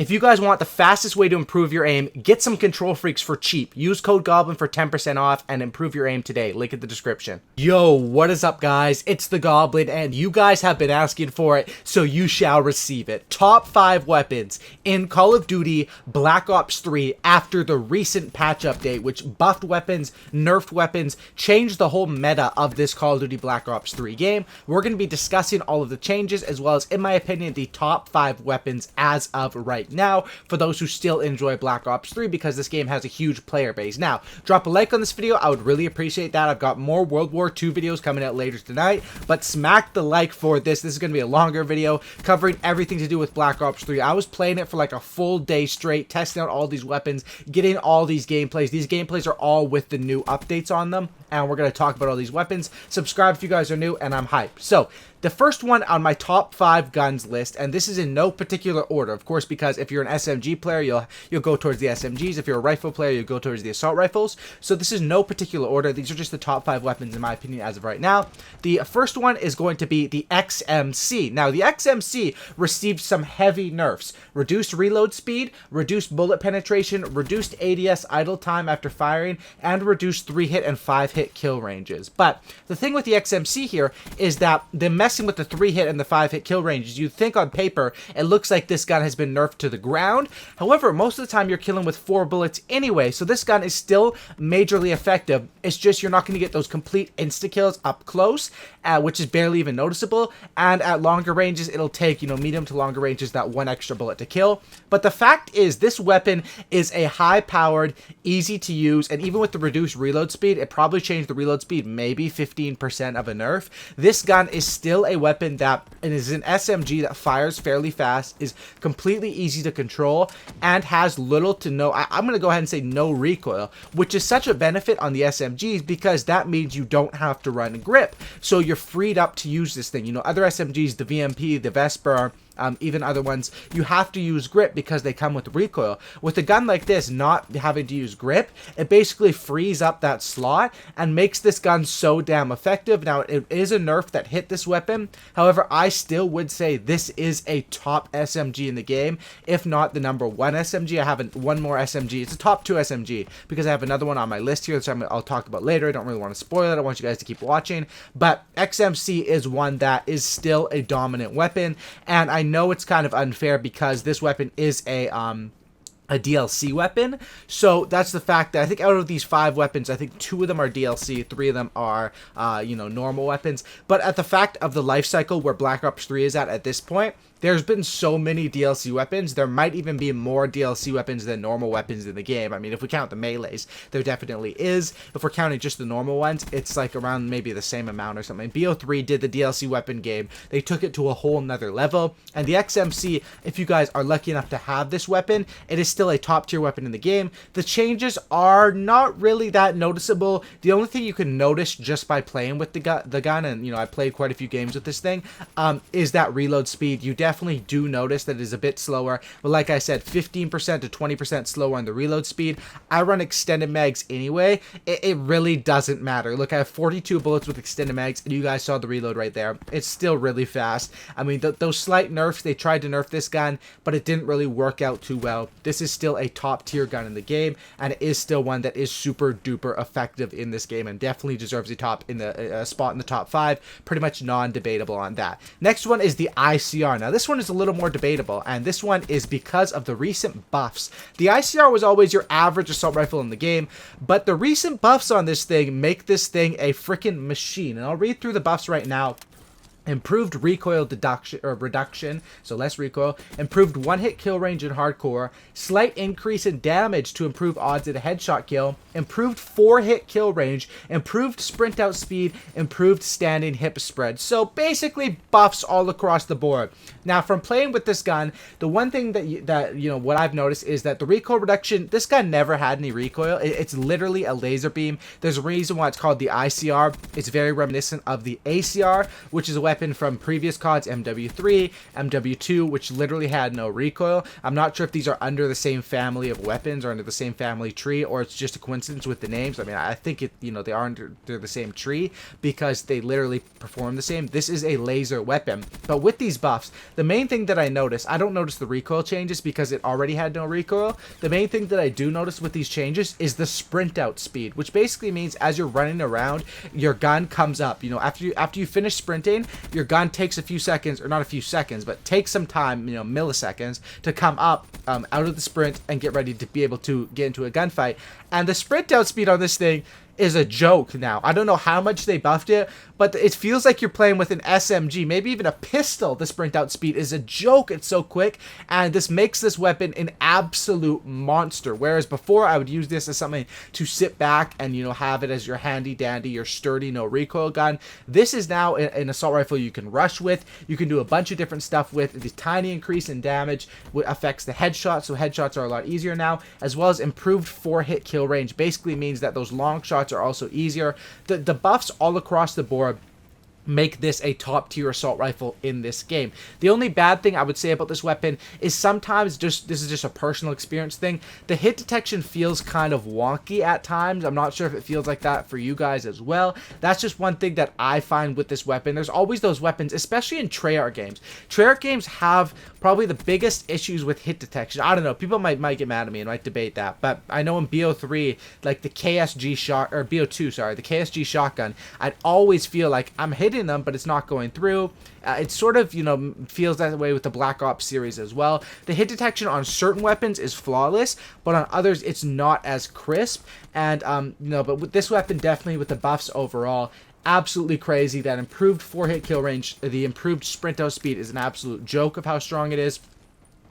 If you guys want the fastest way to improve your aim, get some Control Freaks for cheap. Use code GOBLIN for 10% off and improve your aim today. Link in the description. Yo, what is up, guys? It's the Goblin, and you guys have been asking for it, so you shall receive it. Top 5 weapons in Call of Duty Black Ops 3 after the recent patch update, which buffed weapons, nerfed weapons, changed the whole meta of this Call of Duty Black Ops 3 game. We're going to be discussing all of the changes, as well as, in my opinion, the top 5 weapons as of right now for those who still enjoy Black Ops 3, because this game has a huge player base. Now, drop a like on this video. I would really appreciate that. I've got more World War II videos coming out later tonight, but smack the like for this. This is going to be a longer video covering everything to do with Black Ops 3. I was playing it for like a full day straight, testing out all these weapons, getting all these gameplays. These gameplays are all with the new updates on them, and we're going to talk about all these weapons. Subscribe if you guys are new, and I'm hyped. So, the first one on my top 5 guns list, and this is in no particular order, of course, because if you're an SMG player, you'll go towards the SMGs. If you're a rifle player, you'll go towards the assault rifles. So this is no particular order. These are just the top 5 weapons, in my opinion, as of right now. The first one is going to be the XMC. Now, the XMC received some heavy nerfs. Reduced reload speed, reduced bullet penetration, reduced ADS idle time after firing, and reduced 3-hit and 5-hit kill ranges. But the thing with the XMC here is that the messing with the 3-hit and the 5-hit kill ranges, you think on paper it looks like this gun has been nerfed to the ground. However, most of the time you're killing with 4 bullets anyway, so this gun is still majorly effective. It's just you're not going to get those complete insta-kills up close, which is barely even noticeable, and at longer ranges it'll take, medium to longer ranges, that 1 extra bullet to kill. But the fact is, this weapon is a high-powered, easy to use, and even with the reduced reload speed, it probably changed the reload speed maybe 15% of a nerf. This gun is still a weapon that is an SMG that fires fairly fast, is completely easy to control, and has little to no, I'm going to go ahead and say no recoil, which is such a benefit on the SMGs, because that means you don't have to run grip. So you're freed up to use this thing. Other SMGs, the VMP, the Vesper, even other ones, you have to use grip because they come with recoil. With a gun like this, not having to use grip, it basically frees up that slot and makes this gun so damn effective. Now, it is a nerf that hit this weapon. However, I still would say this is a top SMG in the game, if not the number 1 SMG. I have one more SMG. It's a top 2 SMG because I have another one on my list here, which I'll talk about later. I don't really want to spoil it. I want you guys to keep watching. But XMC is one that is still a dominant weapon, and I know it's kind of unfair because this weapon is a DLC weapon. So that's the fact that I think out of these 5 weapons, I think 2 of them are DLC, 3 of them are normal weapons. But at the fact of the life cycle where Black Ops 3 is at this point, there's been so many DLC weapons. There might even be more DLC weapons than normal weapons in the game. I mean, if we count the melees, there definitely is. If we're counting just the normal ones, it's like around maybe the same amount or something. BO3 did the DLC weapon game. They took it to a whole nother level. And the XMC, if you guys are lucky enough to have this weapon, it is still a top tier weapon in the game. The changes are not really that noticeable. The only thing you can notice just by playing with the gun, and I played quite a few games with this thing, is that reload speed. You definitely do notice that it is a bit slower, but like I said, 15% to 20% slower on the reload speed. I run extended mags anyway. It really doesn't matter. Look, I have 42 bullets with extended mags, and you guys saw the reload right there. It's still really fast. I mean, those slight nerfs, they tried to nerf this gun, but it didn't really work out too well. This is still a top tier gun in the game, and it is still one that is super duper effective in this game, and definitely deserves a spot in the top 5. Pretty much non-debatable on that. Next one is the ICR. Now, this one is a little more debatable, and this one is because of the recent buffs. The ICR was always your average assault rifle in the game, but the recent buffs on this thing make this thing a freaking machine. And I'll read through the buffs right now. Improved recoil reduction, so less recoil. Improved 1-hit kill range in hardcore. Slight increase in damage to improve odds at a headshot kill. Improved 4-hit kill range. Improved sprint out speed. Improved standing hip spread. So basically buffs all across the board. Now, from playing with this gun, the one thing that what I've noticed is that the recoil reduction, this gun never had any recoil. It's literally a laser beam. There's a reason why it's called the ICR. It's very reminiscent of the ACR, which is a weapon from previous CODs, MW3, MW2, which literally had no recoil. I'm not sure if these are under the same family of weapons or under the same family tree, or it's just a coincidence with the names. I mean, I think it, you know, they are under the same tree because they literally perform the same. This is a laser weapon, but with these buffs, the main thing that I notice, I don't notice the recoil changes because it already had no recoil. The main thing that I do notice with these changes is the sprint out speed, which basically means as you're running around, your gun comes up. You know, after you finish sprinting, your gun takes a few seconds, or not a few seconds, but takes some time, you know, milliseconds, to come up out of the sprint and get ready to be able to get into a gunfight. And the sprint out speed on this thing is a joke now. I don't know how much they buffed it, but it feels like you're playing with an SMG, maybe even a pistol. The sprint out speed is a joke. It's so quick, and this makes this weapon an absolute monster. Whereas before, I would use this as something to sit back and, you know, have it as your handy dandy, your sturdy, no recoil gun. This is now an assault rifle you can rush with. You can do a bunch of different stuff with. The tiny increase in damage affects the headshots, so headshots are a lot easier now, as well as improved 4-hit kill range. Basically means that those long shots are also easier. The buffs all across the board make this a top tier assault rifle in this game. The only bad thing I would say about this weapon is sometimes, this is just a personal experience thing, the hit detection feels kind of wonky at times. I'm not sure if it feels like that for you guys as well. That's just one thing that I find with this weapon. There's always those weapons, especially in Treyarch games. Treyarch games have probably the biggest issues with hit detection. I don't know, people might get mad at me and might debate that, but I know in BO3, like the KSG shot, or BO2, sorry, the KSG shotgun, I'd always feel like I'm hitting them, but it's not going through. It sort of, you know, feels that way with the Black Ops series as well. The hit detection on certain weapons is flawless, but on others it's not as crisp. And you know, but with this weapon, definitely with the buffs overall, absolutely crazy. That improved 4-hit kill range, the improved sprint out speed is an absolute joke of how strong it is.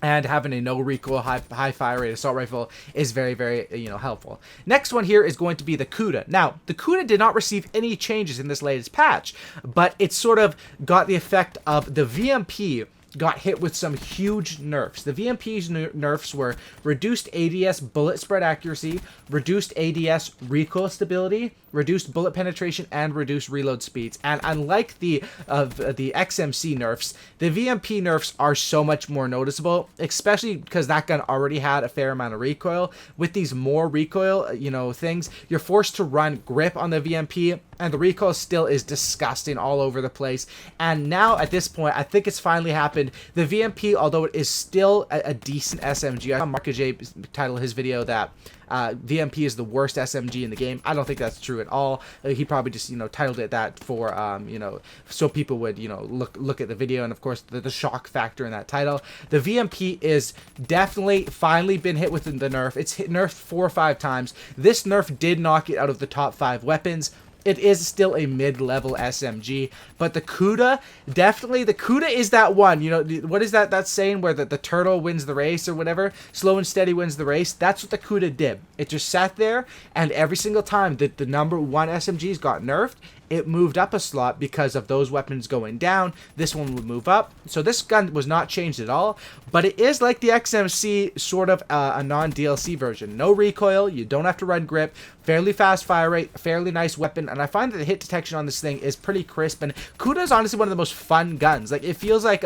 And having a no recoil, high fire rate assault rifle is very, very, you know, helpful. Next one here is going to be the Kuda. Now, the Kuda did not receive any changes in this latest patch, but it sort of got the effect of the VMP got hit with some huge nerfs. The VMP's nerfs were reduced ADS bullet spread accuracy, reduced ADS recoil stability, reduced bullet penetration, and reduced reload speeds. And unlike the XMC nerfs, the VMP nerfs are so much more noticeable, especially because that gun already had a fair amount of recoil. With these more recoil, you know, things, you're forced to run grip on the VMP, and the recoil still is disgusting all over the place. And now at this point, I think it's finally happened. The VMP, although it is still a decent SMG, I saw Mark J title his video that VMP is the worst SMG in the game. I don't think that's true at all. He probably just, you know, titled it that for, you know, so people would, you know, look at the video, and of course the shock factor in that title. The VMP is definitely finally been hit with the nerf. It's hit nerfed 4 or 5 times. This nerf did knock it out of the top 5 weapons. It is still a mid-level SMG, but the Kuda, definitely, the Kuda is that one, you know, what is that saying where the turtle wins the race or whatever? Slow and steady wins the race. That's what the Kuda did. It just sat there, and every single time that the number 1 SMGs got nerfed, it moved up a slot because of those weapons going down. This one would move up. So this gun was not changed at all, but it is like the XMC, sort of a non-DLC version. No recoil, you don't have to run grip, fairly fast fire rate, fairly nice weapon, and I find that the hit detection on this thing is pretty crisp, and Kuda is honestly one of the most fun guns. Like, it feels like,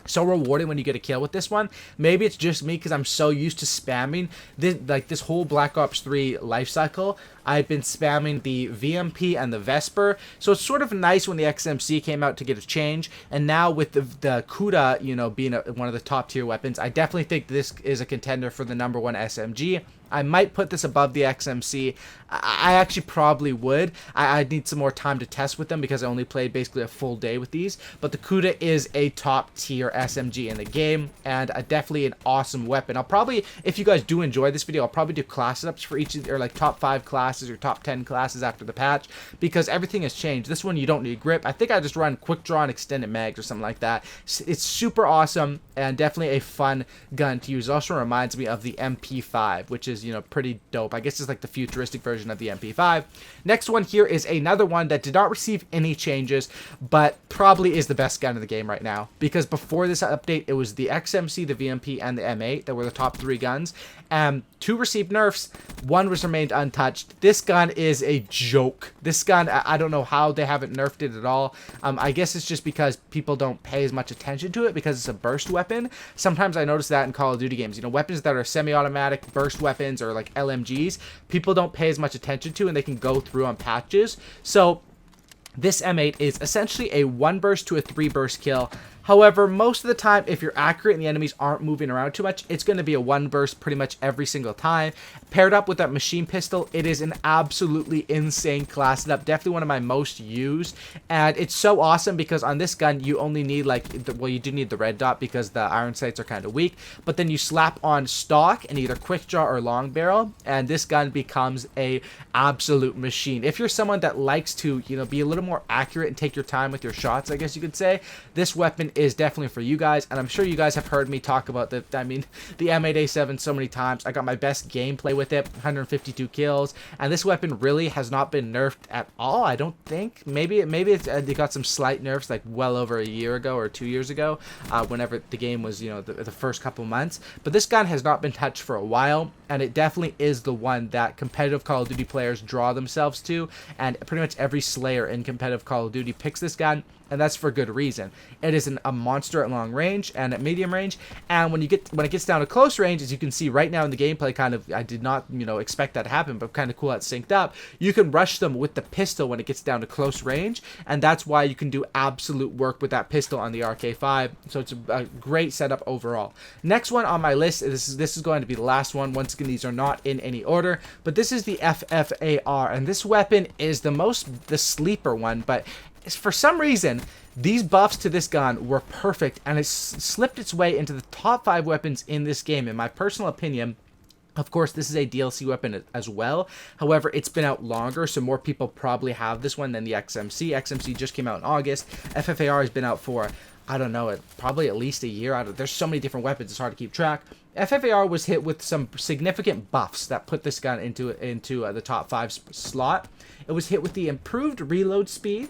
so rewarding when you get a kill with this one. Maybe it's just me because I'm so used to spamming this whole Black Ops 3 life cycle. I've been spamming the VMP and the Vesper, so it's sort of nice when the XMC came out to get a change. And now with the Kuda, you know, being one of the top tier weapons, I definitely think this is a contender for the number 1 SMG. I might put this above the XMC. I actually probably would. I need some more time to test with them because I only played basically a full day with these. But the Kuda is a top tier SMG in the game, and definitely an awesome weapon. I'll probably, if you guys do enjoy this video, I'll probably do class ups for each of, or like top 5 classes or top 10 classes after the patch, because everything has changed. This one you don't need grip. I think I just run quick draw and extended mags or something like that. It's super awesome and definitely a fun gun to use. It also reminds me of the MP5, which is is, you know, pretty dope. I guess it's like the futuristic version of the MP5. Next one here is another one that did not receive any changes, but probably is the best gun in the game right now, because before this update, it was the XMC, the VMP, and the M8 that were the top 3 guns. 2 received nerfs, 1 was remained untouched. This gun is a joke. This gun, I don't know how they haven't nerfed it at all. I guess it's just because people don't pay as much attention to it because it's a burst weapon. Sometimes I notice that in Call of Duty games, you know, weapons that are semi-automatic burst weapons or like LMGs, people don't pay as much attention to, and they can go through on patches. So this M8 is essentially a 1 burst to a 3 burst kill. However, most of the time, if you're accurate and the enemies aren't moving around too much, it's going to be a 1 burst pretty much every single time. Paired up with that machine pistol, it is an absolutely insane class setup. Definitely one of my most used. And it's so awesome because on this gun, you only need like, well, you do need the red dot because the iron sights are kind of weak. But then you slap on stock and either quick draw or long barrel, and this gun becomes a absolute machine. If you're someone that likes to, you know, be a little more accurate and take your time with your shots, I guess you could say, this weapon is definitely for you guys. And I'm sure you guys have heard me talk about the M8A7 so many times. I got my best gameplay with it, 152 kills, and this weapon really has not been nerfed at all, I don't think. Maybe they got some slight nerfs like well over a year ago or 2 years ago, whenever the game was, you know, the first couple months. But this gun has not been touched for a while, and it definitely is the one that competitive Call of Duty players draw themselves to, and pretty much every slayer in competitive Call of Duty picks this gun. And that's for good reason. It is a monster at long range and at medium range. And when it gets down to close range, as you can see right now in the gameplay, kind of, I did not, you know, expect that to happen, but kind of cool how it's synced up. You can rush them with the pistol when it gets down to close range, and that's why you can do absolute work with that pistol on the RK5. So it's a great setup overall. Next one on my list, this is going to be the last one. Once again, these are not in any order, but this is the FFAR, and this weapon is the sleeper one, but for some reason, these buffs to this gun were perfect, and it's slipped its way into the top 5 weapons in this game, in my personal opinion. Of course, this is a DLC weapon as well. However, it's been out longer, so more people probably have this one than the XMC. XMC just came out in August. FFAR has been out for, I don't know, probably at least a year. There's so many different weapons, it's hard to keep track. FFAR was hit with some significant buffs that put this gun into the top 5 slot. It was hit with the improved reload speed,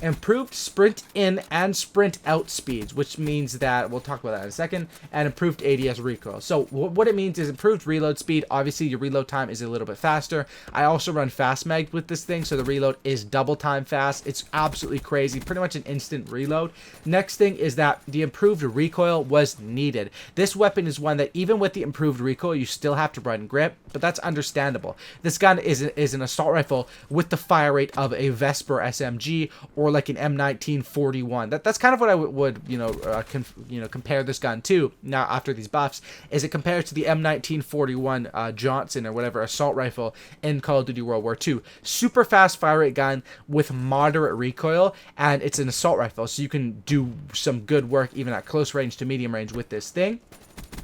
improved sprint in and sprint out speeds, which means that, we'll talk about that in a second, and improved ADS recoil. So what it means is improved reload speed. Obviously, your reload time is a little bit faster. I also run fast mag with this thing, so the reload is double time fast. It's absolutely crazy, pretty much an instant reload. Next thing is that the improved recoil was needed. This weapon is one that even with the improved recoil, you still have to run grip, but that's understandable. This gun is an assault rifle with the fire rate of a Vesper SMG or like an M1941. That's kind of what I would compare this gun to now after these buffs. Is it compared to the M1941 Johnson or whatever assault rifle in Call of Duty World War II? Super fast fire rate gun with moderate recoil, and it's an assault rifle, so you can do some good work even at close range to medium range with this thing.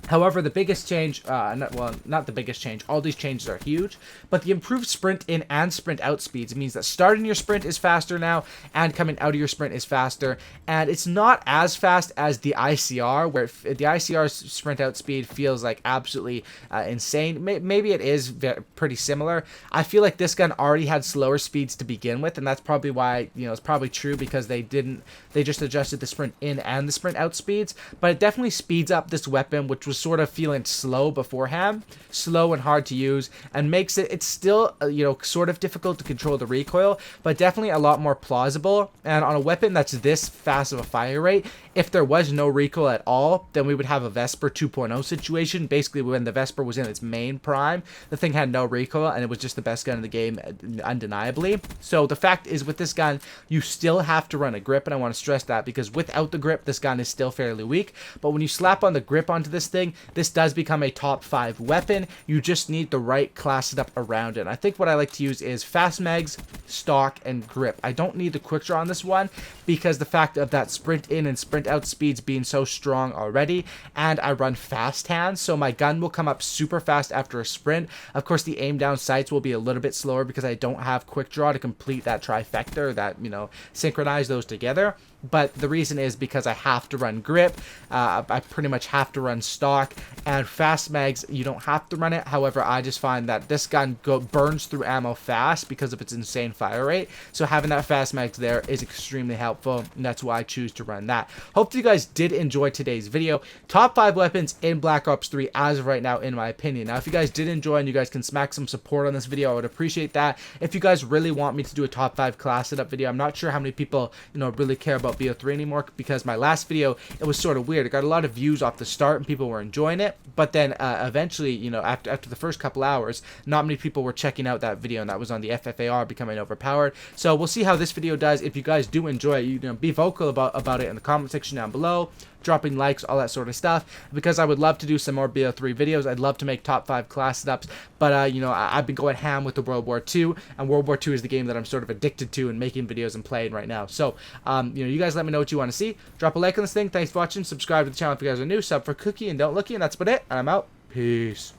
However, the biggest change, not the biggest change, all these changes are huge, but the improved sprint in and sprint out speeds means that starting your sprint is faster now, and coming out of your sprint is faster, and it's not as fast as the ICR, where the ICR's sprint out speed feels like absolutely insane. Maybe it is pretty similar. I feel like this gun already had slower speeds to begin with, and that's probably why, it's probably true because they just adjusted the sprint in and the sprint out speeds, but it definitely speeds up this weapon, which was sort of feeling slow beforehand, slow and hard to use, and makes it's still sort of difficult to control the recoil, but definitely a lot more plausible. And on a weapon that's this fast of a fire rate, if there was no recoil at all, then we would have a Vesper 2.0 situation. Basically, when the Vesper was in its main prime, the thing had no recoil, and it was just the best gun in the game, undeniably. So the fact is, with this gun, you still have to run a grip, and I want to stress that, because without the grip, this gun is still fairly weak. But when you slap on the grip onto this thing, this does become a top 5 weapon. You just need the right class setup around it. And I think what I like to use is fast mags, stock, and grip. I don't need the quick draw on this one because the fact of that sprint in and sprint out speeds being so strong already, and I run fast hands, so my gun will come up super fast after a sprint. Of course, the aim down sights will be a little bit slower because I don't have quick draw to complete that trifecta, or that, synchronize those together. But the reason is because I have to run grip, I pretty much have to run stock, stock, and fast mags, you don't have to run it. However, I just find that this gun burns through ammo fast because of its insane fire rate. So having that fast mags there is extremely helpful, and that's why I choose to run that. Hope you guys did enjoy today's video. Top 5 weapons in Black Ops 3 as of right now, in my opinion. Now, if you guys did enjoy and you guys can smack some support on this video, I would appreciate that. If you guys really want me to do a top 5 class setup video, I'm not sure how many people, really care about BO3 anymore, because my last video, it was sort of weird. It got a lot of views off the start and people were enjoying it, but then eventually, after the first couple hours, not many people were checking out that video, and that was on the FFAR becoming overpowered. So we'll see how this video does. If you guys do enjoy it, be vocal about it in the comment section down below, dropping likes, all that sort of stuff, because I would love to do some more BO3 videos. I'd love to make top 5 class setups, but I've been going ham with the World War II, and World War II is the game that I'm sort of addicted to and making videos and playing right now. So you guys let me know what you want to see. Drop a like on this thing. Thanks for watching. Subscribe to the channel if you guys are new. Sub for Cookie and Don't Looky, and that's about it. And I'm out. Peace.